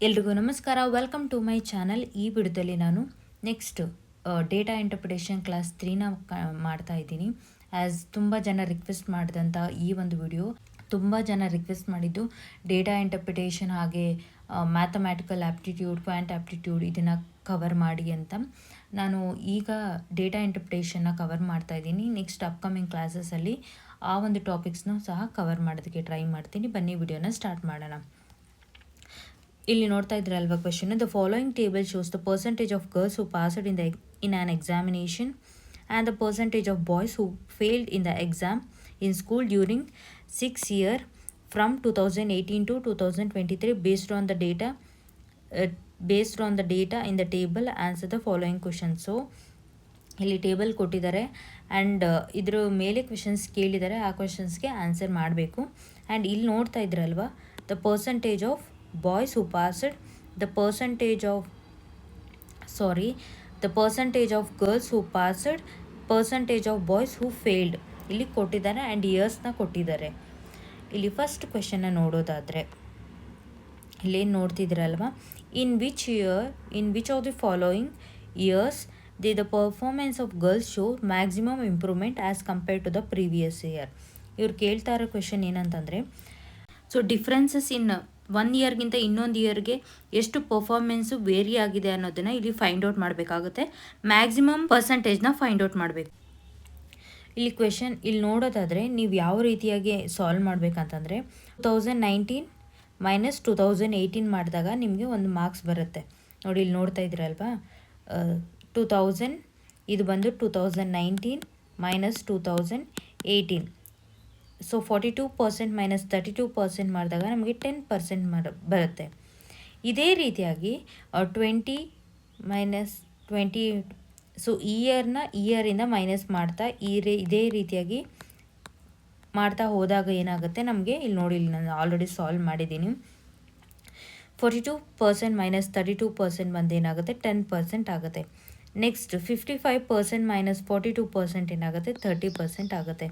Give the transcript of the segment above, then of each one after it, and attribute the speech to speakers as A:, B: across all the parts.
A: ಎಲ್ರಿಗೂ ನಮಸ್ಕಾರ, welcome to my channel. ಈ ವಿಡಿಯೋದಲ್ಲಿ ನಾನು ನೆಕ್ಸ್ಟ್ ಡೇಟಾ ಇಂಟರ್ಪ್ರಿಟೇಷನ್ ಕ್ಲಾಸ್ 3ನ ಮಾಡ್ತಾ ಇದ್ದೀನಿ. ಆ್ಯಸ್ ತುಂಬ ಜನ ರಿಕ್ವೆಸ್ಟ್ ಮಾಡಿದಂಥ ಈ ಒಂದು ವಿಡಿಯೋ, ತುಂಬ ಜನ ರಿಕ್ವೆಸ್ಟ್ ಮಾಡಿದ್ದು ಡೇಟಾ ಇಂಟರ್ಪ್ರಿಟೇಷನ್ ಹಾಗೆ ಮ್ಯಾಥಮ್ಯಾಟಿಕಲ್ ಆ್ಯಪ್ಟಿಟ್ಯೂಡ್, ಕ್ವಾಂಟ್ ಆ್ಯಪ್ಟಿಟ್ಯೂಡ್ ಇದನ್ನು ಕವರ್ ಮಾಡಿ ಅಂತ. ನಾನು ಈಗ ಡೇಟಾ ಇಂಟರ್ಪ್ರಿಟೇಷನ್ನ ಕವರ್ ಮಾಡ್ತಾ ಇದ್ದೀನಿ. ನೆಕ್ಸ್ಟ್ ಅಪ್ಕಮಿಂಗ್ ಕ್ಲಾಸಸಲ್ಲಿ ಆ ಒಂದು ಟಾಪಿಕ್ಸ್ನೂ ಸಹ ಕವರ್ ಮಾಡೋದಕ್ಕೆ ಟ್ರೈ ಮಾಡ್ತೀನಿ. ಬನ್ನಿ ವಿಡಿಯೋನ ಸ್ಟಾರ್ಟ್ ಮಾಡೋಣ. ಇಲ್ಲಿ ನೋಡ್ತಾ ಇದ್ರಲ್ವಾ question, the following table shows the percentage of girls who passed in an examination and the percentage of boys who failed in the exam in school during 6 years from 2018 to 2023 based on the data in the table. Answer the following questions. So ಇಲ್ಲಿ table ಕೊಟ್ಟಿದ್ದಾರೆ and ಇದ್ರ ಮೇಲೆ questions ಕೇಳಿದ್ದಾರೆ, ಆ ಕ್ವೆಶನ್ಸ್ಗೆ answer ಮಾಡಬೇಕು. And ಇಲ್ಲಿ ನೋಡ್ತಾ ಇದ್ರಲ್ವಾ, the percentage of boys who passed, the percentage of girls who passed, percentage of boys who failed ಇಲ್ಲಿ ಕೊಟ್ಟಿದ್ದಾರೆ ಆ್ಯಂಡ್ ಇಯರ್ಸ್ನ ಕೊಟ್ಟಿದ್ದಾರೆ. ಇಲ್ಲಿ ಫಸ್ಟ್ ಕ್ವೆಶನ್ನ ನೋಡೋದಾದರೆ ಇಲ್ಲೇನು ನೋಡ್ತಿದ್ದೀರಲ್ವ, in which of the following years the performance of girls show maximum improvement as compared to the previous year. ಇವ್ರು ಕೇಳ್ತಾ ಇರೋ ಕ್ವೆಶನ್ ಏನಂತಂದರೆ, ಸೊ ಡಿಫ್ರೆನ್ಸಸ್ ಇನ್ 1 ಇಯರ್ಗಿಂತ ಇನ್ನೊಂದು ಇಯರ್ಗೆ ಎಷ್ಟು ಪರ್ಫಾರ್ಮೆನ್ಸು ವೇರಿ ಆಗಿದೆ ಅನ್ನೋದನ್ನು ಇಲ್ಲಿ ಫೈಂಡ್ ಔಟ್ ಮಾಡಬೇಕಾಗುತ್ತೆ. ಮ್ಯಾಕ್ಸಿಮಮ್ ಪರ್ಸಂಟೇಜ್ನ ಫೈಂಡ್ ಔಟ್ ಮಾಡಬೇಕು. ಇಲ್ಲಿ ಕ್ವೆಶನ್ ಇಲ್ಲಿ ನೋಡೋದಾದರೆ ನೀವು ಯಾವ ರೀತಿಯಾಗಿ ಸಾಲ್ವ್ ಮಾಡಬೇಕಂತಂದರೆ, 2019 ಮೈನಸ್ 2018 ಮಾಡಿದಾಗ ನಿಮಗೆ ಒಂದು ಮಾರ್ಕ್ಸ್ ಬರುತ್ತೆ. ನೋಡಿ ಇಲ್ಲಿ ನೋಡ್ತಾ ಇದ್ದೀರಲ್ವಾ, 2000 ಇದು ಬಂದು 2019 ಮೈನಸ್ 2018. ಸೊ 42% ಮೈನಸ್ 32% ಮಾಡಿದಾಗ ನಮಗೆ 10% ಬರುತ್ತೆ. ಇದೇ ರೀತಿಯಾಗಿ 20 ಮೈನಸ್ 20, ಸೊ ಇಯರಿಂದ ಮೈನಸ್ ಮಾಡ್ತಾ ಇದೇ ರೀತಿಯಾಗಿ ಮಾಡ್ತಾ ಹೋದಾಗ ಏನಾಗುತ್ತೆ ನಮಗೆ, ಇಲ್ಲಿ ನೋಡಿ, ಇಲ್ಲಿ ನಾನು ಆಲ್ರೆಡಿ ಸಾಲ್ವ್ ಮಾಡಿದ್ದೀನಿ. 42% ಮೈನಸ್ 32% ಬಂದು ಏನಾಗುತ್ತೆ 10% ಆಗುತ್ತೆ. ನೆಕ್ಸ್ಟ್ 55% ಮೈನಸ್ 42% ಏನಾಗುತ್ತೆ 30% ಆಗುತ್ತೆ.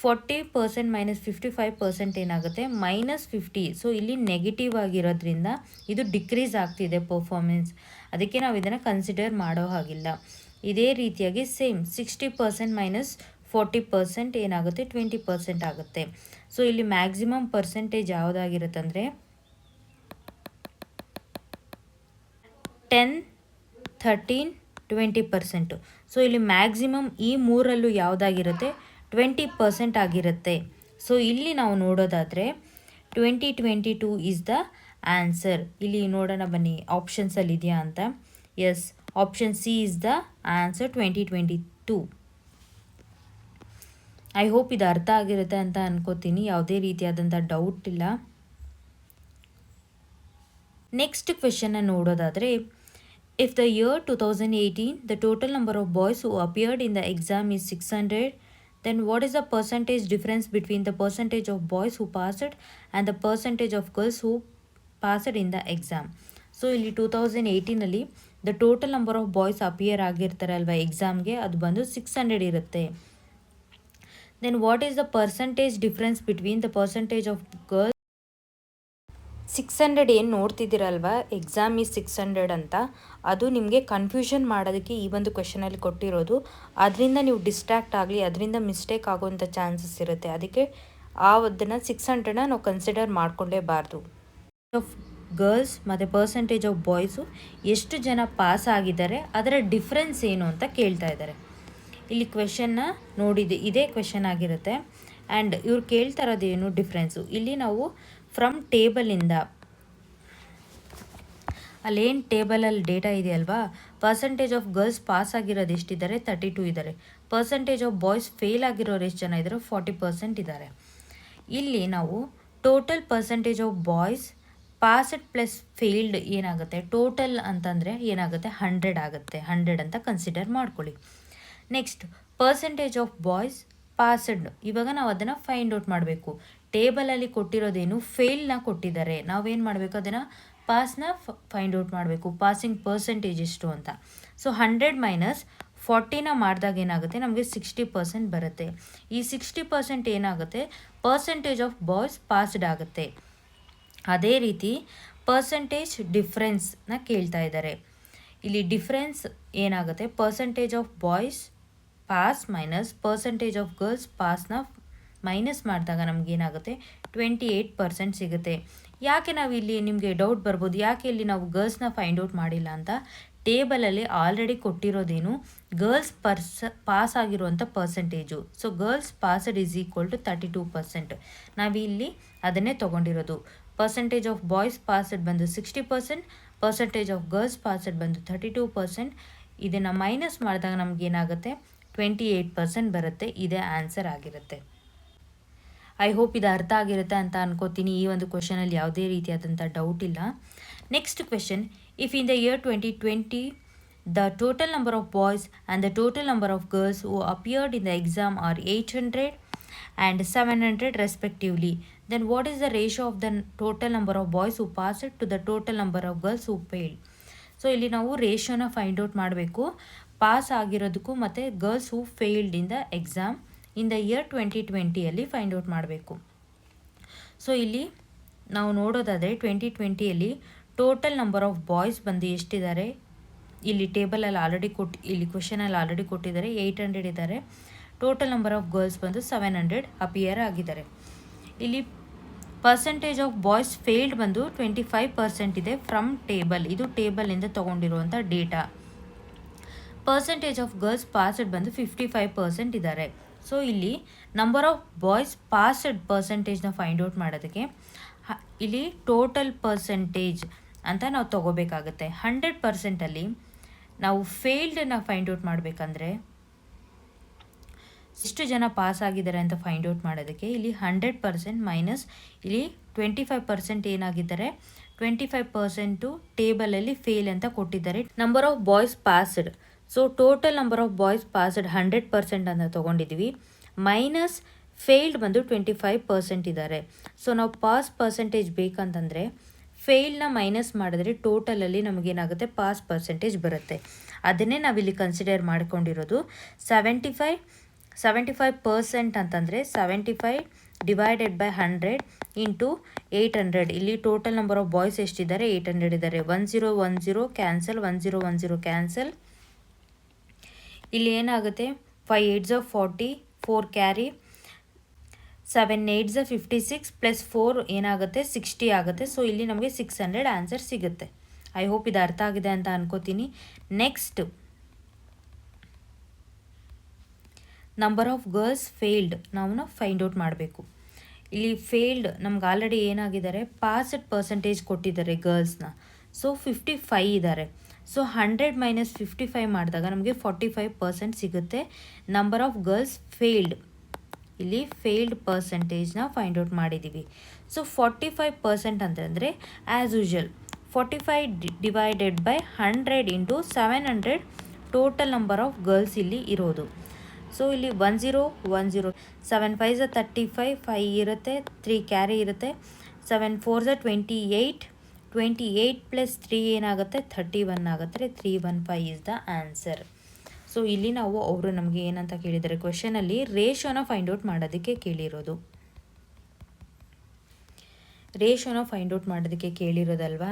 A: 40% ಮೈನಸ್ 55% ಏನಾಗುತ್ತೆ -50. ಸೊ ಇಲ್ಲಿ ನೆಗೆಟಿವ್ ಆಗಿರೋದ್ರಿಂದ ಇದು ಡಿಕ್ರೀಸ್ ಆಗ್ತಿದೆ ಪರ್ಫಾರ್ಮೆನ್ಸ್, ಅದಕ್ಕೆ ನಾವು ಇದನ್ನು ಕನ್ಸಿಡರ್ ಮಾಡೋ ಹಾಗಿಲ್ಲ. ಇದೇ ರೀತಿಯಾಗಿ ಸೇಮ್ 60% ಮೈನಸ್ 40% ಏನಾಗುತ್ತೆ 20% ಆಗುತ್ತೆ. ಸೊ ಇಲ್ಲಿ ಮ್ಯಾಕ್ಸಿಮಮ್ ಪರ್ಸೆಂಟೇಜ್ ಯಾವುದಾಗಿರುತ್ತಂದರೆ 10, 13, 20%. ಸೊ ಇಲ್ಲಿ ಮ್ಯಾಕ್ಸಿಮಮ್ ಈ ಮೂರಲ್ಲೂ ಯಾವುದಾಗಿರುತ್ತೆ 20% ಆಗಿರುತ್ತೆ. ಸೊ ಇಲ್ಲಿ ನಾವು ನೋಡೋದಾದರೆ 2022 ಈಸ್ ದ ಆನ್ಸರ್. ಇಲ್ಲಿ ನೋಡೋಣ ಬನ್ನಿ ಆಪ್ಷನ್ಸಲ್ಲಿ ಇದೆಯಾ ಅಂತ. Yes, option C is the answer, 2022. I hope ಇದು ಅರ್ಥ ಆಗಿರುತ್ತೆ ಅಂತ ಅನ್ಕೋತೀನಿ, ಯಾವುದೇ ರೀತಿಯಾದಂಥ ಡೌಟ್ ಇಲ್ಲ. ನೆಕ್ಸ್ಟ್ ಕ್ವೆಶನ್ನ ನೋಡೋದಾದರೆ, if the year 2018 the total number of boys who appeared in the exam is 600, then what is the percentage difference between the percentage of boys who passed and the percentage of girls who passed in the exam? So ಇಲ್ಲಿ 2018ನಲ್ಲಿ the total number of boys appear ಆಗಿರ್ತಾರೆ ಅಲ್ವಾ ಎಕ್ಸಾಮ್ಗೆ, ಅದು ಬಂದು 600 ಇರುತ್ತೆ. Then what is the percentage difference between the percentage of girls. 600 ಏನು ನೋಡ್ತಿದ್ದೀರಲ್ವಾ, exam is 600 ಅಂತ, ಅದು ನಿಮಗೆ ಕನ್ಫ್ಯೂಷನ್ ಮಾಡೋದಕ್ಕೆ ಈ ಒಂದು ಕ್ವೆಶನಲ್ಲಿ ಕೊಟ್ಟಿರೋದು. ಅದರಿಂದ ನೀವು ಡಿಸ್ಟ್ರಾಕ್ಟ್ ಆಗಲಿ, ಅದರಿಂದ ಮಿಸ್ಟೇಕ್ ಆಗುವಂಥ ಚಾನ್ಸಸ್ ಇರುತ್ತೆ. ಅದಕ್ಕೆ ಅದನ್ನು 600ನ ನಾವು ಕನ್ಸಿಡರ್ ಮಾಡಿಕೊಳ್ಳೇಬಾರ್ದು. ಆಫ್ ಗರ್ಲ್ಸ್ ಮತ್ತು ಪರ್ಸಂಟೇಜ್ ಆಫ್ ಬಾಯ್ಸು ಎಷ್ಟು ಜನ ಪಾಸ್ ಆಗಿದ್ದಾರೆ, ಅದರ ಡಿಫ್ರೆನ್ಸ್ ಏನು ಅಂತ ಕೇಳ್ತಾ ಇದ್ದಾರೆ. ಇಲ್ಲಿ ಕ್ವೆಶನ್ನ ನೋಡಿದೆ, ಇದೇ ಕ್ವೆಶನ್ ಆಗಿರುತ್ತೆ. ಆ್ಯಂಡ್ ಇವ್ರು ಕೇಳ್ತಾ ಇರೋದೇನು ಡಿಫ್ರೆನ್ಸು, ಇಲ್ಲಿ ನಾವು ಫ್ರಮ್ ಟೇಬಲಿಂದ ಅಲ್ಲೇನು ಟೇಬಲಲ್ಲಿ ಡೇಟಾ ಇದೆಯಲ್ವಾ, ಪರ್ಸಂಟೇಜ್ ಆಫ್ ಗರ್ಲ್ಸ್ ಪಾಸ್ ಆಗಿರೋದು ಎಷ್ಟಿದ್ದಾರೆ 32 ಇದ್ದಾರೆ. ಪರ್ಸಂಟೇಜ್ ಆಫ್ ಬಾಯ್ಸ್ ಫೇಲ್ ಆಗಿರೋರು ಎಷ್ಟು ಜನ ಇದ್ದಾರೆ 40% ಇದ್ದಾರೆ. ಇಲ್ಲಿ ನಾವು total percentage of boys passed plus failed ಏನಾಗುತ್ತೆ, ಟೋಟಲ್ ಅಂತಂದರೆ ಏನಾಗುತ್ತೆ 100 ಆಗುತ್ತೆ. 100 ಅಂತ ಕನ್ಸಿಡರ್ ಮಾಡ್ಕೊಳ್ಳಿ. Next percentage of boys passed, ಇವಾಗ ನಾವು ಅದನ್ನು ಫೈಂಡ್ ಔಟ್ ಮಾಡಬೇಕು. ಟೇಬಲಲ್ಲಿ ಕೊಟ್ಟಿರೋದೇನು ಫೇಲ್ನ ಕೊಟ್ಟಿದ್ದಾರೆ, ನಾವೇನು ಮಾಡಬೇಕು ಅದನ್ನು ಪಾಸ್ನ ಫೈಂಡ್ ಔಟ್ ಮಾಡಬೇಕು, ಪಾಸಿಂಗ್ ಪರ್ಸೆಂಟೇಜ್ ಎಷ್ಟು ಅಂತ. ಸೊ 100 ಮೈನಸ್ 40ನ ಮಾಡಿದಾಗ ಏನಾಗುತ್ತೆ ನಮಗೆ 60% ಬರುತ್ತೆ. ಈ 60% ಏನಾಗುತ್ತೆ ಪರ್ಸೆಂಟೇಜ್ ಆಫ್ ಬಾಯ್ಸ್ ಪಾಸ್ಡ್ ಆಗುತ್ತೆ. ಅದೇ ರೀತಿ ಪರ್ಸೆಂಟೇಜ್ ಡಿಫ್ರೆನ್ಸ್ನ ಕೇಳ್ತಾ ಇದ್ದಾರೆ. ಇಲ್ಲಿ ಡಿಫ್ರೆನ್ಸ್ ಏನಾಗುತ್ತೆ, percentage of boys pass minus percentage of girls ಪಾಸ್ನ ಮೈನಸ್ ಮಾಡಿದಾಗ ನಮಗೇನಾಗುತ್ತೆ 28% ಸಿಗುತ್ತೆ. ಯಾಕೆ ನಾವು ಇಲ್ಲಿ ನಿಮಗೆ ಡೌಟ್ ಬರ್ಬೋದು, ಯಾಕೆ ಇಲ್ಲಿ ನಾವು ಗರ್ಲ್ಸ್ನ ಫೈಂಡ್ ಔಟ್ ಮಾಡಿಲ್ಲ ಅಂತ. ಟೇಬಲಲ್ಲಿ ಆಲ್ರೆಡಿ ಕೊಟ್ಟಿರೋದೇನು ಗರ್ಲ್ಸ್ ಪಾಸ್ ಆಗಿರುವಂಥ percentage. So girls passed is equal to 32%. ನಾವಿಲ್ಲಿ ಅದನ್ನೇ ತೊಗೊಂಡಿರೋದು. ಪರ್ಸೆಂಟೇಜ್ ಆಫ್ ಬಾಯ್ಸ್ ಪಾಸ್ಡ್ ಬಂದು 60%, ಪರ್ಸೆಂಟೇಜ್ ಆಫ್ ಗರ್ಲ್ಸ್ ಪಾಸ್ಡ್ ಬಂದು 32%. ಇದನ್ನು ಮೈನಸ್ ಮಾಡಿದಾಗ ನಮಗೇನಾಗುತ್ತೆ 28% ಬರುತ್ತೆ. ಇದೇ ಆನ್ಸರ್ ಆಗಿರುತ್ತೆ. ಐ ಹೋಪ್ ಇದು ಅರ್ಥ ಆಗಿರುತ್ತೆ ಅಂತ ಅನ್ಕೋತೀನಿ. ಈ ಒಂದು ಕ್ವೆಶನಲ್ಲಿ ಯಾವುದೇ ರೀತಿಯಾದಂಥ ಡೌಟ್ ಇಲ್ಲ. Next question, if in the year 2020 the total number of boys and the total number of girls who appeared in the exam are 800 and 700 respectively, then what is the ratio of the total number of boys who passed to the total number of girls who failed? So ಇಲ್ಲಿ ನಾವು ರೇಷಿಯೋನ find out ಮಾಡಬೇಕು, pass ಆಗಿರೋದಕ್ಕೂ ಮತ್ತು girls who failed in the exam in the year 2020 find out ಮಾಡಬೇಕು. So ಇಲ್ಲಿ ನಾವು ನೋಡೋದಾದರೆ 2020 total number of boys ಬಂದು ಎಷ್ಟಿದ್ದಾರೆ, ಇಲ್ಲಿ ಟೇಬಲಲ್ಲಿ ಆಲ್ರೆಡಿ ಇಲ್ಲಿ ಕ್ವೆಶನಲ್ಲಿ ಆಲ್ರೆಡಿ ಕೊಟ್ಟಿದ್ದಾರೆ 800 ಇದ್ದಾರೆ. ಟೋಟಲ್ ನಂಬರ್ ಆಫ್ ಗರ್ಲ್ಸ್ ಬಂದು 700 ಅಪಿಯರ್ ಆಗಿದ್ದಾರೆ. ಇಲ್ಲಿ ಪರ್ಸೆಂಟೇಜ್ ಆಫ್ ಬಾಯ್ಸ್ ಫೇಲ್ಡ್ ಬಂದು 25% ಇದೆ ಫ್ರಮ್ ಟೇಬಲ್, ಇದು ಟೇಬಲಿಂದ ತೊಗೊಂಡಿರುವಂಥ data. Percentage of girls passed ಬಂದು 55% ಇದ್ದಾರೆ. ಸೊ ಇಲ್ಲಿ ನಂಬರ್ ಆಫ್ ಬಾಯ್ಸ್ ಪಾಸ್ಡ್ ಪರ್ಸೆಂಟೇಜ್ನ ಫೈಂಡ್ ಔಟ್ ಮಾಡೋದಕ್ಕೆ ಇಲ್ಲಿ ಟೋಟಲ್ ಪರ್ಸೆಂಟೇಜ್ ಅಂತ ನಾವು ತೊಗೋಬೇಕಾಗುತ್ತೆ. 100%ಅಲ್ಲಿ ನಾವು ಫೇಲ್ಡನ್ನು ಫೈಂಡ್ ಔಟ್ ಮಾಡಬೇಕಂದ್ರೆ ಎಷ್ಟು ಜನ ಪಾಸ್ ಆಗಿದ್ದಾರೆ ಅಂತ ಫೈಂಡ್ ಔಟ್ ಮಾಡೋದಕ್ಕೆ ಇಲ್ಲಿ 100% ಮೈನಸ್ ಇಲ್ಲಿ 25% ಏನಾಗಿದ್ದಾರೆ, 25% ಟೇಬಲಲ್ಲಿ ಫೇಲ್ ಅಂತ ಕೊಟ್ಟಿದ್ದಾರೆ. Number of boys passed, so total number of boys passed 100% ಅಂತ ತೊಗೊಂಡಿದ್ದೀವಿ, ಮೈನಸ್ ಫೇಲ್ಡ್ ಬಂದು 25% ಇದ್ದಾರೆ. ಸೊ ನಾವು ಪಾಸ್ ಪರ್ಸೆಂಟೇಜ್ ಬೇಕಂತಂದರೆ ಫೇಲ್ನ ಮೈನಸ್ ಮಾಡಿದ್ರೆ ಟೋಟಲಲ್ಲಿ ನಮಗೇನಾಗುತ್ತೆ ಪಾಸ್ ಪರ್ಸೆಂಟೇಜ್ ಬರುತ್ತೆ. ಅದನ್ನೇ ನಾವಿಲ್ಲಿ ಕನ್ಸಿಡರ್ ಮಾಡ್ಕೊಂಡಿರೋದು. 75% ಅಂತಂದರೆ 75 ಡಿವೈಡೆಡ್ ಬೈ 100 ಇಂಟು 800. ಇಲ್ಲಿ ಟೋಟಲ್ ನಂಬರ್ ಆಫ್ ಬಾಯ್ಸ್ ಎಷ್ಟಿದ್ದಾರೆ 800 ಇದ್ದಾರೆ. 1010 ಕ್ಯಾನ್ಸಲ್, 1010 ಕ್ಯಾನ್ಸಲ್. ಇಲ್ಲಿ ಏನಾಗುತ್ತೆ 5 8s 40, 4 ಕ್ಯಾರಿ, 7 8s 56 ಪ್ಲಸ್ 4 ಏನಾಗುತ್ತೆ 60 ಆಗುತ್ತೆ. ಸೊ ಇಲ್ಲಿ ನಮಗೆ 600 ಆನ್ಸರ್ ಸಿಗುತ್ತೆ. ಐ ಹೋಪ್ ಇದು ಅರ್ಥ ಆಗಿದೆ ಅಂತ ಅನ್ಕೋತೀನಿ. Next, number of girls failed ನಾವು ಫೈಂಡ್ ಔಟ್ ಮಾಡಬೇಕು. ಇಲ್ಲಿ ಫೇಲ್ಡ್ ನಮ್ಗೆ ಆಲ್ರೆಡಿ ಏನಾಗಿದ್ದಾರೆ ಪಾಸ್ಡ್ ಪರ್ಸೆಂಟೇಜ್ ಕೊಟ್ಟಿದ್ದಾರೆ ಗರ್ಲ್ಸ್ನ. ಸೊ 55 ಇದ್ದಾರೆ. ಸೊ 100 ಮೈನಸ್ 55 ಮಾಡಿದಾಗ ನಮಗೆ 45% ಸಿಗುತ್ತೆ. ನಂಬರ್ ಆಫ್ ಗರ್ಲ್ಸ್ ಫೇಲ್ಡ್, ಇಲ್ಲಿ ಫೇಲ್ಡ್ ಪರ್ಸೆಂಟೇಜ್ನ ಫೈಂಡ್ ಔಟ್ ಮಾಡಿದ್ದೀವಿ. ಸೊ 45% ಅಂತಂದರೆ as usual 45 divided by 100 into 700 total number of girls ಇಲ್ಲಿ ಇರೋದು. ಸೊ ಇಲ್ಲಿ 1010 7 5s 35, 5 ಇರುತ್ತೆ, 3 ಕ್ಯಾರಿ ಇರುತ್ತೆ, 7 4s 28, 28 ಪ್ಲಸ್ 3 ಏನಾಗುತ್ತೆ 31 ಆಗುತ್ತೆ. 315 ಇಸ್ ದ ಆನ್ಸರ್. ಸೊ ಇಲ್ಲಿ ನಾವು ಅವರು ನಮಗೆ ಏನಂತ ಕೇಳಿದ್ದಾರೆ ಕ್ವೆಶನಲ್ಲಿ ರೇಷಿಯೋನ ಫೈಂಡ್ ಔಟ್ ಮಾಡೋದಕ್ಕೆ ಕೇಳಿರೋದು. ರೇಷಿಯೋನ ಫೈಂಡ್ ಔಟ್ ಮಾಡೋದಕ್ಕೆ ಕೇಳಿರೋದಲ್ವಾ.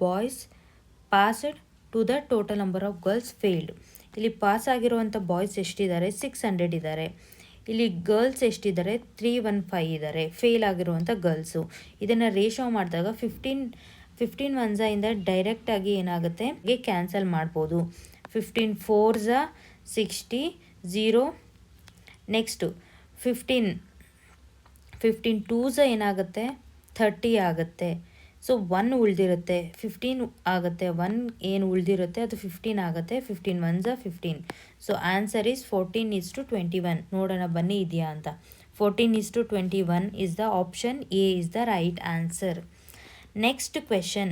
A: Boys passed to the total number of girls failed. ಇಲ್ಲಿ ಪಾಸ್ ಆಗಿರುವಂಥ ಬಾಯ್ಸ್ ಎಷ್ಟಿದ್ದಾರೆ 600 ಇದ್ದಾರೆ. ಇಲ್ಲಿ ಗರ್ಲ್ಸ್ ಎಷ್ಟಿದ್ದಾರೆ 315 ಇದ್ದಾರೆ ಫೇಲ್ ಆಗಿರುವಂಥ ಗರ್ಲ್ಸು. ಇದನ್ನು ರೇಷಿಯೋ ಮಾಡಿದಾಗ 15 1s ಇಂದ ಡೈರೆಕ್ಟಾಗಿ ಏನಾಗುತ್ತೆ ಕ್ಯಾನ್ಸಲ್ ಮಾಡ್ಬೋದು. 15 4s 60 0. ನೆಕ್ಸ್ಟು 15 2s ಏನಾಗುತ್ತೆ 30 ಆಗುತ್ತೆ. ಸೊ 1 ಉಳಿದಿರುತ್ತೆ, 15 ಆಗುತ್ತೆ. 1 ಏನು ಉಳಿದಿರುತ್ತೆ ಅದು 15 ಆಗುತ್ತೆ. 15 1s 15. So answer is 14:21. ನೋಡೋಣ ಬನ್ನಿ ಇದೆಯಾ ಅಂತ. 14:21 is the option A is the right answer. Next question.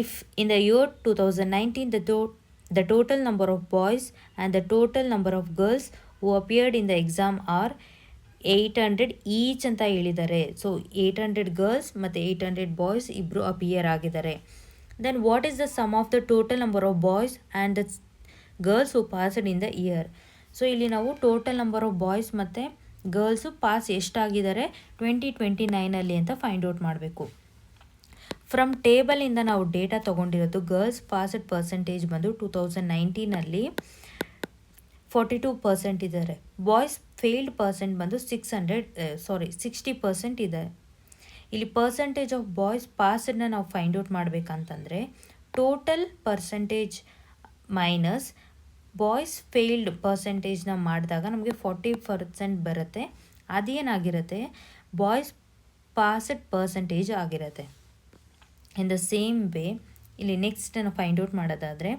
A: If in the year 2019 the total number of boys and the total number of girls who appeared in the exam are 800 each ಅಂತ ಹೇಳಿದ್ದಾರೆ. So 800 girls ಮತ್ತು 800 boys ಇಬ್ಬರು appear ಆಗಿದ್ದಾರೆ. Then what is the sum of the total number of boys and the girls who passed in the year. So ಇಲ್ಲಿ ನಾವು total number of boys ಮತ್ತು girls pass ಎಷ್ಟಾಗಿದ್ದಾರೆ 2029 ಅಂತ ಫೈಂಡ್ ಔಟ್ ಮಾಡಬೇಕು. From ಟೇಬಲಿಂದ ನಾವು ಡೇಟಾ ತೊಗೊಂಡಿರೋದು ಗರ್ಲ್ಸ್ ಪಾಸ್ಡ್ ಪರ್ಸೆಂಟೇಜ್ ಬಂದು 2019 42% ಇದ್ದಾರೆ. ಬಾಯ್ಸ್ ಫೇಲ್ಡ್ ಪರ್ಸೆಂಟ್ ಬಂದು 60% ಇದೆ. ಇಲ್ಲಿ ಪರ್ಸೆಂಟೇಜ್ ಆಫ್ ಬಾಯ್ಸ್ ಪಾಸ್ಡನ್ನ ನಾವು ಫೈಂಡ್ ಔಟ್ ಮಾಡಬೇಕಂತಂದರೆ total percentage minus boys failed ಪರ್ಸೆಂಟೇಜ್ನ ಮಾಡಿದಾಗ ನಮಗೆ 40% ಬರುತ್ತೆ. ಅದೇನಾಗಿರುತ್ತೆ, ಬಾಯ್ಸ್ ಪಾಸ್ಡ್ ಪರ್ಸೆಂಟೇಜ್ ಆಗಿರುತ್ತೆ. ಇನ್ ದ ಸೇಮ್ ವೇ ಇಲ್ಲಿ ನೆಕ್ಸ್ಟನ್ನು ಫೈಂಡ್ ಔಟ್ ಮಾಡೋದಾದರೆ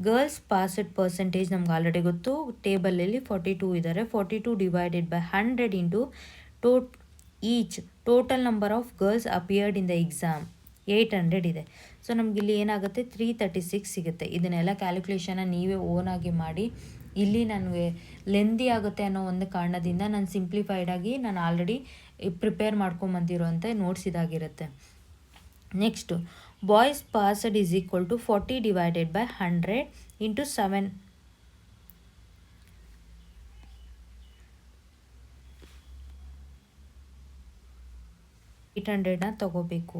A: ಗರ್ಲ್ಸ್ ಪಾಸ್ಡ್ ಪರ್ಸೆಂಟೇಜ್ ನಮ್ಗೆ ಆಲ್ರೆಡಿ ಗೊತ್ತು, ಟೇಬಲಲ್ಲಿ 42 ಇದ್ದಾರೆ. 42 divided by 100 into each total number of girls appeared in the exam 800 ಇದೆ. ಸೊ ನಮಗಿಲ್ಲಿ ಏನಾಗುತ್ತೆ 336 ಸಿಗುತ್ತೆ. ಇದನ್ನೆಲ್ಲ ಕ್ಯಾಲ್ಕುಲೇಷನ್ನ ನೀವೇ ಓನಾಗಿ ಮಾಡಿ. ಇಲ್ಲಿ ನನಗೆ ಲೆಂದಿ ಆಗುತ್ತೆ ಅನ್ನೋ ಒಂದು ಕಾರಣದಿಂದ ನಾನು ಸಿಂಪ್ಲಿಫೈಡಾಗಿ ನಾನು ಆಲ್ರೆಡಿ ಪ್ರಿಪೇರ್ ಮಾಡ್ಕೊಂಬಂದಿರೋಂಥ ನೋಟ್ಸ್ ಇದಾಗಿರುತ್ತೆ. Next boys passed is equal to 40 divided by 100 into 7. $800ನ ತಗೋಬೇಕು.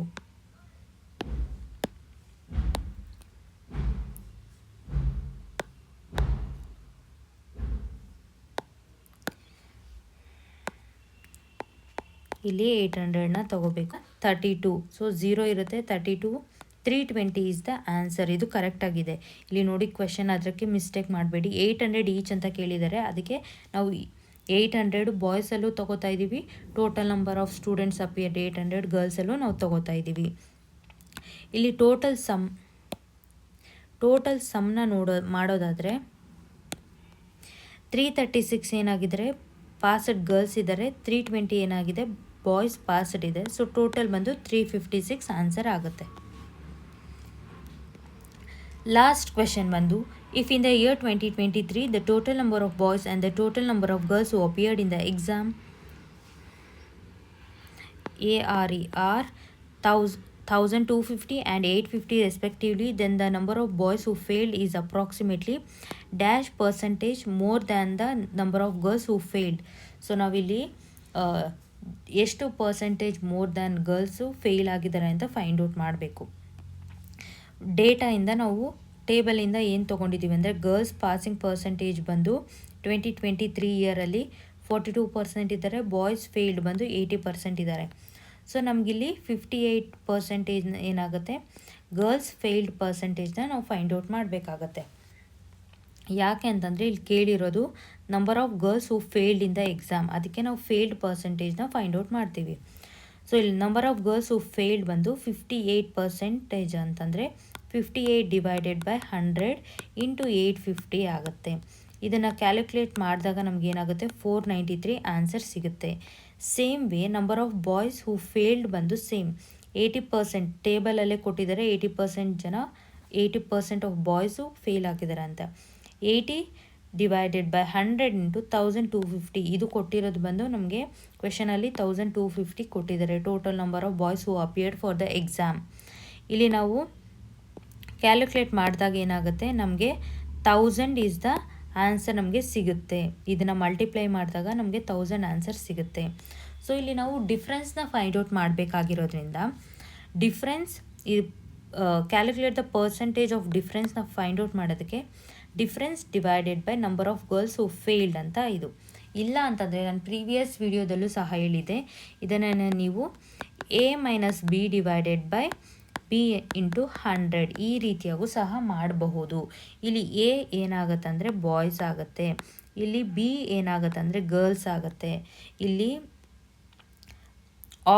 A: ಇಲ್ಲಿ 800ನ ತಗೋಬೇಕು. 32, ಸೊ 0 ಇರುತ್ತೆ. 32, 320 ಈಸ್ ದ ಆನ್ಸರ್. ಇದು ಕರೆಕ್ಟಾಗಿದೆ. ಇಲ್ಲಿ ನೋಡಿ ಕ್ವೆಶನ್ ಅದಕ್ಕೆ ಮಿಸ್ಟೇಕ್ ಮಾಡಬೇಡಿ. 800 ಈಚ್ ಅಂತ ಕೇಳಿದ್ದಾರೆ, ಅದಕ್ಕೆ ನಾವು 800 ಬಾಯ್ಸಲ್ಲೂ ತೊಗೋತಾ ಇದ್ದೀವಿ. Total number of students appeared 800 ಗರ್ಲ್ಸಲ್ಲೂ ನಾವು ತೊಗೋತಾ ಇದ್ದೀವಿ. ಇಲ್ಲಿ ಟೋಟಲ್ ಸಮ್ನ ಮಾಡೋದಾದರೆ 336 ಏನಾಗಿದ್ದಾರೆ ಪಾಸ್ಡ್ ಗರ್ಲ್ಸ್ ಇದ್ದಾರೆ, 320 ಏನಾಗಿದೆ ಬಾಯ್ಸ್ ಪಾಸ್ಡ್ ಇದೆ. ಸೊ ಟೋಟಲ್ ಬಂದು 356 ಆನ್ಸರ್ ಆಗುತ್ತೆ. ಲಾಸ್ಟ್ ಕ್ವೆಶನ್ ಬಂದು if in the year 2023 the total number of boys and the total number of girls who appeared in the exam ARE are 1250 and 850 respectively, then the number of boys who failed is approximately dash percentage more than the number of girls who failed. So ನಾವಿಲ್ಲಿ ಎಷ್ಟು percentage more than girls fail ಆಗಿದ್ದಾರೆ ಅಂತ find out ಮಾಡಬೇಕು. ಡೇಟಾಯಿಂದ ನಾವು ಟೇಬಲಿಂದ ಏನು ತೊಗೊಂಡಿದ್ದೀವಿ ಅಂದರೆ girls passing percentage ಬಂದು 2023 ಇಯರಲ್ಲಿ 42% ಇದ್ದಾರೆ. ಬಾಯ್ಸ್ ಫೇಲ್ಡ್ ಬಂದು 80% ಇದ್ದಾರೆ. ಸೊ ನಮಗಿಲ್ಲಿ 58% ಏನಾಗುತ್ತೆ ಗರ್ಲ್ಸ್ ಫೇಲ್ಡ್ ಪರ್ಸೆಂಟೇಜ್ನ ನಾವು ಫೈಂಡ್ ಔಟ್ ಮಾಡಬೇಕಾಗತ್ತೆ. ಯಾಕೆ ಅಂತಂದರೆ ಇಲ್ಲಿ ಕೇಳಿರೋದು number of girls who failed in the exam, ಅದಕ್ಕೆ ನಾವು ಫೇಲ್ಡ್ ಪರ್ಸೆಂಟೇಜ್ನ ಫೈಂಡ್ ಔಟ್ ಮಾಡ್ತೀವಿ. ಸೊ ಇಲ್ಲಿ number of girls who failed ಬಂದು 58% ಅಂತಂದರೆ 58 ಡಿವೈಡೆಡ್ ಬೈ 100 ಇಂಟು 850 ಆಗುತ್ತೆ. ಇದನ್ನು ಕ್ಯಾಲ್ಕುಲೇಟ್ ಮಾಡಿದಾಗ ನಮಗೇನಾಗುತ್ತೆ 493 ಆನ್ಸರ್ ಸಿಗುತ್ತೆ. Same way number of boys who failed ಬಂದು ಸೇಮ್ 80%, ಟೇಬಲಲ್ಲೇ ಕೊಟ್ಟಿದ್ದಾರೆ 80% ಆಫ್ ಬಾಯ್ಸು ಫೇಲ್ ಆಗಿದ್ದಾರೆ ಅಂತ. 80 ಡಿವೈಡೆಡ್ ಬೈ 100 ಇಂಟು 1250 ಇದು ಕೊಟ್ಟಿರೋದು ಬಂದು ನಮಗೆ ಕ್ವೆಶನಲ್ಲಿ 1250 ಕೊಟ್ಟಿದ್ದಾರೆ total number of boys who appeared for the exam. ಇಲ್ಲಿ ನಾವು ಕ್ಯಾಲ್ಕುಲೇಟ್ ಮಾಡಿದಾಗ ಏನಾಗುತ್ತೆ ನಮಗೆ 1000 ಈಸ್ ದ ಆನ್ಸರ್ ನಮಗೆ ಸಿಗುತ್ತೆ. ಇದನ್ನು ಮಲ್ಟಿಪ್ಲೈ ಮಾಡಿದಾಗ ನಮಗೆ 1000 ಆನ್ಸರ್ ಸಿಗುತ್ತೆ. ಸೊ ಇಲ್ಲಿ ನಾವು ಡಿಫ್ರೆನ್ಸ್ನ ಫೈಂಡ್ ಔಟ್ ಮಾಡಬೇಕಾಗಿರೋದ್ರಿಂದ difference calculate the percentage of ಡಿಫ್ರೆನ್ಸ್ನ ಫೈಂಡ್ ಔಟ್ ಮಾಡೋದಕ್ಕೆ difference divided by number of girls who failed ಅಂತ ಇದು. ಇಲ್ಲ ಅಂತಂದರೆ ನಾನು ಪ್ರೀವಿಯಸ್ ವಿಡಿಯೋದಲ್ಲೂ ಸಹ ಹೇಳಿದೆ, ಇದನ್ನು ನೀವು A minus B divided by B into 100 ಈ ರೀತಿಯಾಗೂ ಸಹ ಮಾಡಬಹುದು. ಇಲ್ಲಿ A ಏನಾಗುತ್ತೆ ಬಾಯ್ಸ್ ಆಗುತ್ತೆ, ಇಲ್ಲಿ B ಏನಾಗುತ್ತೆ ಗರ್ಲ್ಸ್ ಆಗುತ್ತೆ. ಇಲ್ಲಿ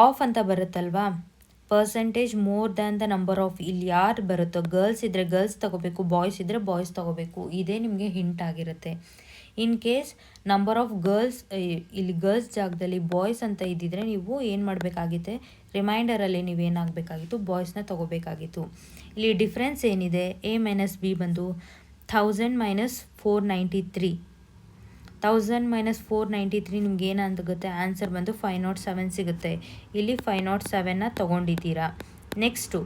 A: ಆಫ್ ಅಂತ ಬರುತ್ತಲ್ವಾ percentage more than the number of, ಇಲ್ಲಿ ಯಾರು ಬರುತ್ತೋ ಗರ್ಲ್ಸ್ ಇದ್ದರೆ ಗರ್ಲ್ಸ್ ತೊಗೋಬೇಕು, ಬಾಯ್ಸ್ ಇದ್ದರೆ ಬಾಯ್ಸ್ ತೊಗೋಬೇಕು. ಇದೇ ನಿಮಗೆ ಹಿಂಟ್ ಆಗಿರುತ್ತೆ. In case number of girls ಇಲ್ಲಿ ಗರ್ಲ್ಸ್ ಜಾಗದಲ್ಲಿ ಬಾಯ್ಸ್ ಅಂತ ಇದ್ದಿದ್ರೆ ನೀವು ಏನು ಮಾಡಬೇಕಾಗಿತ್ತೆ ರಿಮೈಂಡರಲ್ಲಿ ನೀವೇನಾಗಬೇಕಾಗಿತ್ತು ಬಾಯ್ಸ್ನ ತೊಗೋಬೇಕಾಗಿತ್ತು. ಇಲ್ಲಿ ಡಿಫ್ರೆನ್ಸ್ ಏನಿದೆ A ಮೈನಸ್ B ಬಂದು 1000 ಮೈನಸ್ 493 ನಿಮ್ಗೆ ಏನಾಗುತ್ತೆ ಆನ್ಸರ್ ಬಂದು 507 ಸಿಗುತ್ತೆ. ಇಲ್ಲಿ 507ನ ತೊಗೊಂಡಿದ್ದೀರಾ. Next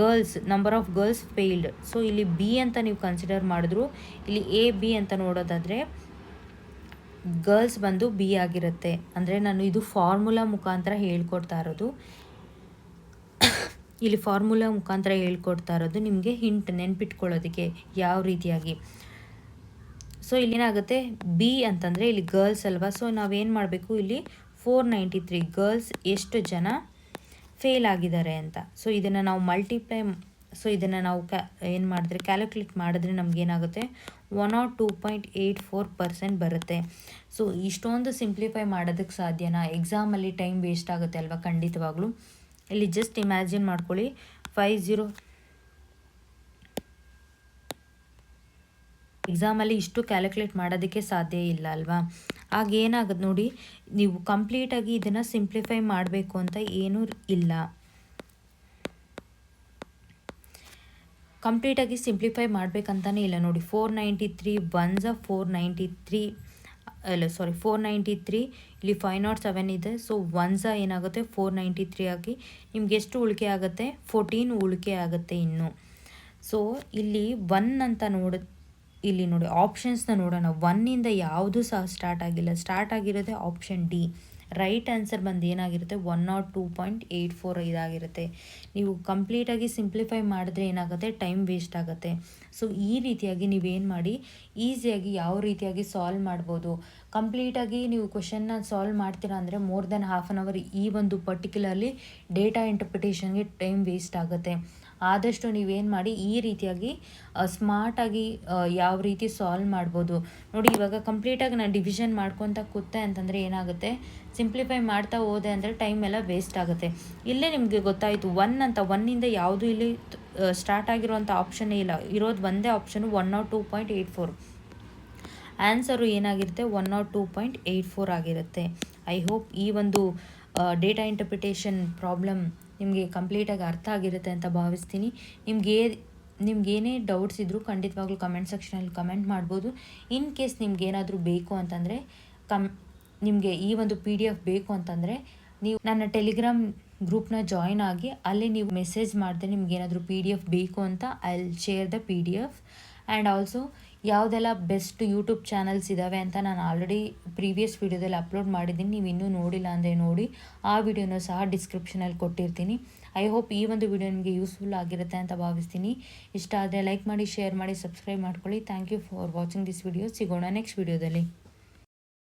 A: girls number of girls failed. So ಇಲ್ಲಿ B ಅಂತ ನೀವು ಕನ್ಸಿಡರ್ ಮಾಡಿದ್ರು, ಇಲ್ಲಿ AB ಅಂತ ನೋಡೋದಾದರೆ ಗರ್ಲ್ಸ್ ಬಂದು B ಆಗಿರುತ್ತೆ. ಅಂದರೆ ನಾನು ಇದು ಫಾರ್ಮುಲಾ ಮುಖಾಂತರ ಹೇಳ್ಕೊಡ್ತಾ ಇರೋದು. ಇಲ್ಲಿ ಫಾರ್ಮುಲಾ ಮುಖಾಂತರ ಹೇಳ್ಕೊಡ್ತಾ ಇರೋದು ನಿಮಗೆ ಹಿಂಟ್ ನೆನ್ಪಿಟ್ಕೊಳ್ಳೋದಕ್ಕೆ ಯಾವ ರೀತಿಯಾಗಿ. ಸೊ ಇಲ್ಲೇನಾಗುತ್ತೆ ಬಿ ಅಂತಂದರೆ ಇಲ್ಲಿ ಗರ್ಲ್ಸ್ ಅಲ್ವಾ, ಸೊ ನಾವೇನು ಮಾಡಬೇಕು ಇಲ್ಲಿ 493 ಗರ್ಲ್ಸ್ ಎಷ್ಟು ಜನ ಫೇಲ್ ಆಗಿದ್ದಾರೆ ಅಂತ. ಸೊ ಇದನ್ನು ನಾವು ಸೊ ಇದನ್ನು ನಾವು ಏನು ಮಾಡಿದ್ರೆ ಕ್ಯಾಲ್ಕುಲೇಟ್ ಮಾಡಿದ್ರೆ ನಮಗೇನಾಗುತ್ತೆ 102.84% ಬರುತ್ತೆ. ಸೊ ಇಷ್ಟೊಂದು ಸಿಂಪ್ಲಿಫೈ ಮಾಡೋದಕ್ಕೆ ಸಾಧ್ಯನಾ? ಎಕ್ಸಾಮಲ್ಲಿ ಟೈಮ್ ವೇಸ್ಟ್ ಆಗುತ್ತೆ ಅಲ್ವಾ, ಖಂಡಿತವಾಗ್ಲೂ. ಇಲ್ಲಿ ಜಸ್ಟ್ ಇಮ್ಯಾಜಿನ್ ಮಾಡ್ಕೊಳ್ಳಿ 50 ಎಕ್ಸಾಮಲ್ಲಿ ಇಷ್ಟು ಕ್ಯಾಲ್ಕುಲೇಟ್ ಮಾಡೋದಕ್ಕೆ ಸಾಧ್ಯ ಇಲ್ಲ ಅಲ್ವಾ. ಆಗ ಏನಾಗುತ್ತೆ ನೋಡಿ, ನೀವು ಕಂಪ್ಲೀಟಾಗಿ ಇದನ್ನು ಸಿಂಪ್ಲಿಫೈ ಮಾಡಬೇಕು ಅಂತ ಏನೂ ಇಲ್ಲ. ಕಂಪ್ಲೀಟಾಗಿ ಸಿಂಪ್ಲಿಫೈ ಮಾಡಬೇಕಂತಲೇ ಇಲ್ಲ ನೋಡಿ. 493 1 493 493 ಇಲ್ಲಿ 507 ಇದೆ. ಸೊ 1 ಏನಾಗುತ್ತೆ 493 ಆಗಿ ನಿಮ್ಗೆ ಎಷ್ಟು ಉಳಿಕೆ ಆಗುತ್ತೆ 14 ಉಳಿಕೆ ಆಗುತ್ತೆ ಇನ್ನು. ಸೊ ಇಲ್ಲಿ 1 ಅಂತ ಇಲ್ಲಿ ನೋಡಿ ಆಪ್ಷನ್ಸ್ನ ನೋಡೋಣ. 1ಇಂದ ಯಾವುದೂ ಸಹ ಸ್ಟಾರ್ಟ್ ಆಗಿಲ್ಲ, ಸ್ಟಾರ್ಟ್ ಆಗಿರೋದೇ ಆಪ್ಷನ್ ಡಿ. ರೈಟ್ ಆನ್ಸರ್ ಬಂದು ಏನಾಗಿರುತ್ತೆ 102.84 ಇದಾಗಿರುತ್ತೆ. ನೀವು ಕಂಪ್ಲೀಟಾಗಿ ಸಿಂಪ್ಲಿಫೈ ಮಾಡಿದ್ರೆ ಏನಾಗುತ್ತೆ ಟೈಮ್ ವೇಸ್ಟ್ ಆಗುತ್ತೆ. ಸೊ ಈ ರೀತಿಯಾಗಿ ನೀವೇನು ಮಾಡಿ ಈಸಿಯಾಗಿ ಯಾವ ರೀತಿಯಾಗಿ ಸಾಲ್ವ್ ಮಾಡ್ಬೋದು. ಕಂಪ್ಲೀಟಾಗಿ ನೀವು ಕ್ವಶನ್ನ ಸಾಲ್ವ್ ಮಾಡ್ತೀರಾ ಅಂದರೆ more than half an hour ಈ ಒಂದು ಪರ್ಟಿಕ್ಯುಲರ್ಲಿ ಡೇಟಾ ಇಂಟರ್ಪ್ರಿಟೇಷನ್ಗೆ ಟೈಮ್ ವೇಸ್ಟ್ ಆಗುತ್ತೆ. ಆದಷ್ಟು ನೀವೇನು ಮಾಡಿ ಈ ರೀತಿಯಾಗಿ ಸ್ಮಾರ್ಟಾಗಿ ಯಾವ ರೀತಿ ಸಾಲ್ವ್ ಮಾಡ್ಬೋದು ನೋಡಿ. ಇವಾಗ ಕಂಪ್ಲೀಟಾಗಿ ನಾನು ಡಿವಿಷನ್ ಮಾಡ್ಕೊತ ಕೂತೆ ಅಂತಂದರೆ ಏನಾಗುತ್ತೆ, ಸಿಂಪ್ಲಿಫೈ ಮಾಡ್ತಾ ಹೋದೆ ಅಂದರೆ ಟೈಮ್ ಎಲ್ಲ ವೇಸ್ಟ್ ಆಗುತ್ತೆ. ಇಲ್ಲೇ ನಿಮಗೆ ಗೊತ್ತಾಯಿತು 1ಇಂದ ಯಾವುದು ಇಲ್ಲಿ ಸ್ಟಾರ್ಟ್ ಆಗಿರುವಂಥ ಆಪ್ಷನ್ನೇ ಇಲ್ಲ, ಇರೋದು ಒಂದೇ ಆಪ್ಷನು 102.84. ಆನ್ಸರು ಏನಾಗಿರುತ್ತೆ 102.84 ಆಗಿರುತ್ತೆ. ಐ ಹೋಪ್ ಈ ಒಂದು ಡೇಟಾ ಇಂಟರ್ಪ್ರಿಟೇಷನ್ ಪ್ರಾಬ್ಲಮ್ ನಿಮಗೆ ಕಂಪ್ಲೀಟಾಗಿ ಅರ್ಥ ಆಗಿರುತ್ತೆ ಅಂತ ಭಾವಿಸ್ತೀನಿ. ನಿಮ್ಗೇನೇ ಡೌಟ್ಸ್ ಇದ್ದರೂ ಖಂಡಿತವಾಗ್ಲೂ ಕಮೆಂಟ್ ಸೆಕ್ಷನಲ್ಲಿ ಕಮೆಂಟ್ ಮಾಡ್ಬೋದು. ಇನ್ ಕೇಸ್ ನಿಮ್ಗೇನಾದರೂ ಬೇಕು ಅಂತಂದರೆ ನಿಮಗೆ ಈ ಒಂದು PDF ಬೇಕು ಅಂತಂದರೆ ನೀವು ನನ್ನ ಟೆಲಿಗ್ರಾಮ್ ಗ್ರೂಪ್ನ ಜಾಯ್ನ್ ಆಗಿ ಅಲ್ಲಿ ನೀವು ಮೆಸೇಜ್ ಮಾಡಿದ್ರೆ ನಿಮ್ಗೇನಾದರೂ PDF ಬೇಕು ಅಂತ I will share the PDF. And also ಯಾವುದೆಲ್ಲ ಬೆಸ್ಟ್ ಯೂಟ್ಯೂಬ್ ಚಾನಲ್ಸ್ ಇದ್ದಾವೆ ಅಂತ ನಾನು ಆಲ್ರೆಡಿ ಪ್ರೀವಿಯಸ್ ವೀಡಿಯೋದಲ್ಲಿ ಅಪ್ಲೋಡ್ ಮಾಡಿದ್ದೀನಿ. ನೀವು ಇನ್ನೂ ನೋಡಿಲ್ಲ ಅಂದರೆ ನೋಡಿ, ಆ ವಿಡಿಯೋನೂ ಸಹ ಡಿಸ್ಕ್ರಿಪ್ಷನಲ್ಲಿ ಕೊಟ್ಟಿರ್ತೀನಿ. ಐ ಹೋಪ್ ಈ ಒಂದು ವಿಡಿಯೋ ನಿಮಗೆ ಯೂಸ್ಫುಲ್ ಆಗಿರುತ್ತೆ ಅಂತ ಭಾವಿಸ್ತೀನಿ. ಇಷ್ಟ ಆದರೆ ಲೈಕ್ ಮಾಡಿ, ಶೇರ್ ಮಾಡಿ, ಸಬ್ಸ್ಕ್ರೈಬ್ ಮಾಡ್ಕೊಳ್ಳಿ. Thank you for watching this video. ಸಿಗೋಣ ನೆಕ್ಸ್ಟ್ ವಿಡಿಯೋದಲ್ಲಿ.